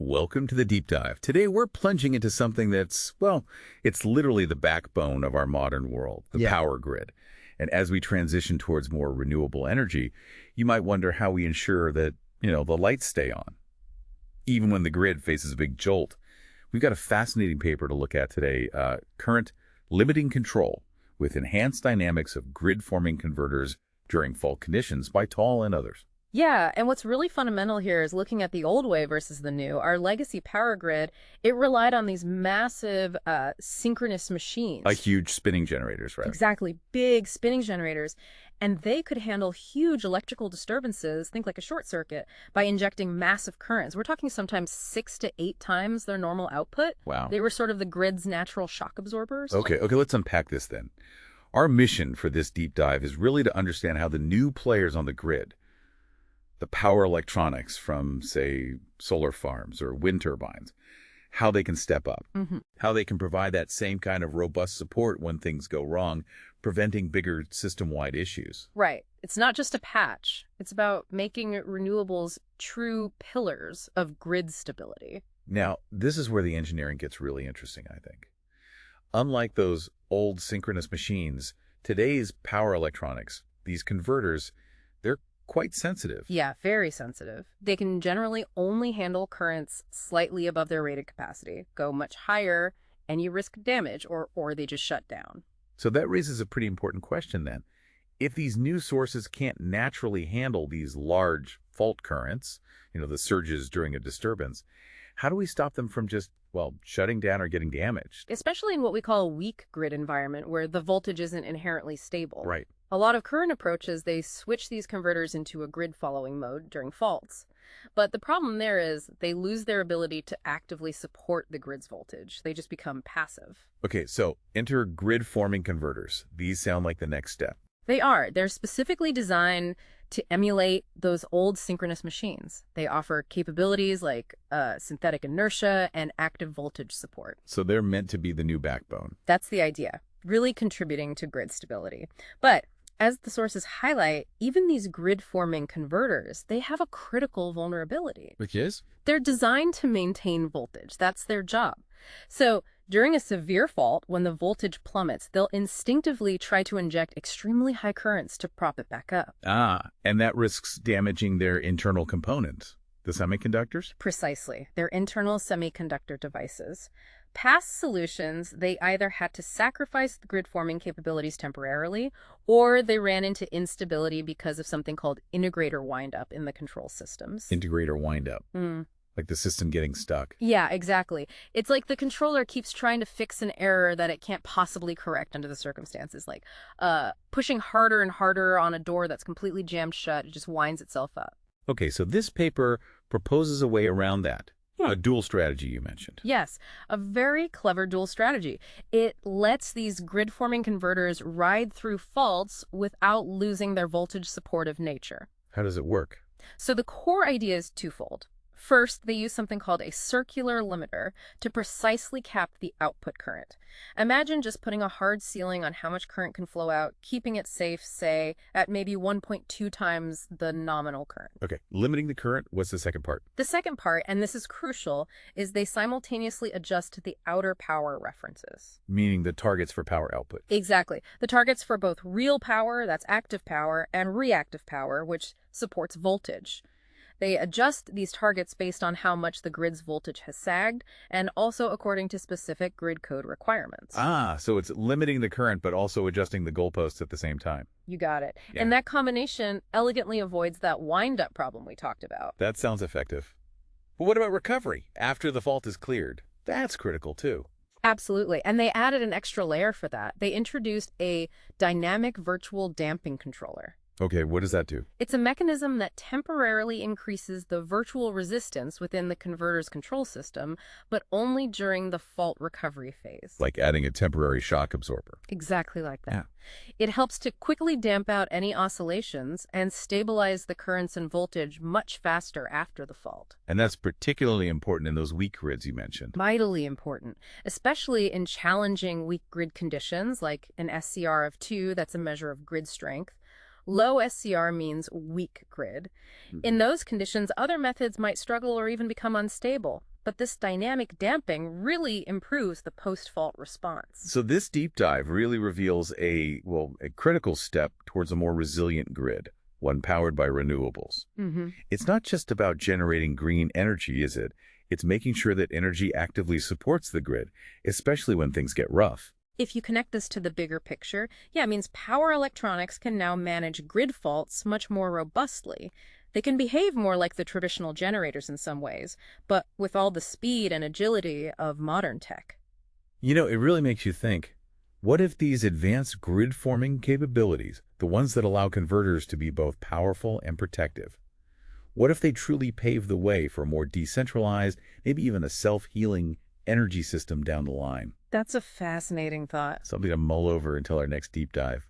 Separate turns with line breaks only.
Welcome to the deep dive. Today we're plunging into something that's, well, it's literally the backbone of our modern world, the power grid. And as we transition towards more renewable energy, you might wonder how we ensure that, the lights stay on, even when the grid faces a big jolt. We've got a fascinating paper to look at today, Current Limiting Control with Enhanced Dynamics of Grid-Forming Converters During Fault Conditions by Taul and others.
Yeah, and what's really fundamental here is looking at the old way versus the new. Our legacy power grid, it relied on these massive synchronous machines.
Like huge spinning generators, right?
Exactly, big spinning generators. And they could handle huge electrical disturbances, think like a short circuit, by injecting massive currents. We're talking sometimes 6 to 8 times their normal output.
Wow.
They were sort of the grid's natural shock absorbers.
Okay, let's unpack this then. Our mission for this deep dive is really to understand how the new players on the grid, the power electronics from, say, solar farms or wind turbines, how they can step up, how they can provide that same kind of robust support when things go wrong, preventing bigger system-wide issues.
Right. It's not just a patch. It's about making renewables true pillars of grid stability.
Now, this is where the engineering gets really interesting, I think. Unlike those old synchronous machines, today's power electronics, these converters, they're quite sensitive.
Yeah, very sensitive. They can generally only handle currents slightly above their rated capacity. Go much higher, and you risk damage, or they just shut down.
So that raises a pretty important question then. If these new sources can't naturally handle these large fault currents, the surges during a disturbance, how do we stop them from just, shutting down or getting damaged?
Especially in what we call a weak grid environment, where the voltage isn't inherently stable.
Right.
A lot of current approaches, they switch these converters into a grid-following mode during faults. But the problem there is they lose their ability to actively support the grid's voltage. They just become passive.
Okay, so enter grid-forming converters. These sound like the next step.
They are. They're specifically designed to emulate those old synchronous machines. They offer capabilities like synthetic inertia and active voltage support.
So they're meant to be the new backbone.
That's the idea, really contributing to grid stability. But as the sources highlight, even these grid-forming converters, they have a critical vulnerability.
Which is?
They're designed to maintain voltage. That's their job. So during a severe fault, when the voltage plummets, they'll instinctively try to inject extremely high currents to prop it back up.
And that risks damaging their internal components, the semiconductors?
Precisely. Their internal semiconductor devices. Past solutions, they either had to sacrifice the grid-forming capabilities temporarily, or they ran into instability because of something called integrator windup in the control systems.
Integrator windup. Like the system getting stuck.
Yeah, exactly. It's like the controller keeps trying to fix an error that it can't possibly correct under the circumstances, like pushing harder and harder on a door that's completely jammed shut. It just winds itself up.
Okay, so this paper proposes a way around that. A dual strategy you mentioned.
Yes, a very clever dual strategy. It lets these grid-forming converters ride through faults without losing their voltage supportive nature.
How does it work?
So the core idea is twofold. First, they use something called a circular limiter to precisely cap the output current. Imagine just putting a hard ceiling on how much current can flow out, keeping it safe, say, at maybe 1.2 times the nominal current.
Okay, limiting the current, what's the second part?
The second part, and this is crucial, is they simultaneously adjust the outer power references.
Meaning the targets for power output.
Exactly. The targets for both real power, that's active power, and reactive power, which supports voltage. They adjust these targets based on how much the grid's voltage has sagged, and also according to specific grid code requirements.
So it's limiting the current, but also adjusting the goalposts at the same time.
You got it.
Yeah.
And that combination elegantly avoids that wind-up problem we talked about.
That sounds effective. But what about recovery after the fault is cleared? That's critical, too.
Absolutely. And they added an extra layer for that. They introduced a dynamic virtual damping controller.
Okay, what does that do?
It's a mechanism that temporarily increases the virtual resistance within the converter's control system, but only during the fault recovery phase.
Like adding a temporary shock absorber.
Exactly like that.
Yeah.
It helps to quickly damp out any oscillations and stabilize the currents and voltage much faster after the fault.
And that's particularly important in those weak grids you mentioned.
Vitally important, especially in challenging weak grid conditions like an SCR of 2, that's a measure of grid strength. Low SCR means weak grid. In those conditions, other methods might struggle or even become unstable. but this dynamic damping really improves the post-fault response.
So this deep dive really reveals a critical step towards a more resilient grid, one powered by renewables. It's not just about generating green energy, is it? It's making sure that energy actively supports the grid, especially when things get rough.
If you connect this to the bigger picture, it means power electronics can now manage grid faults much more robustly. They can behave more like the traditional generators in some ways, but with all the speed and agility of modern tech.
You know, it really makes you think, what if these advanced grid-forming capabilities, the ones that allow converters to be both powerful and protective, what if they truly pave the way for a more decentralized, maybe even a self-healing energy system down the line?
That's a fascinating thought.
Something to mull over until our next deep dive.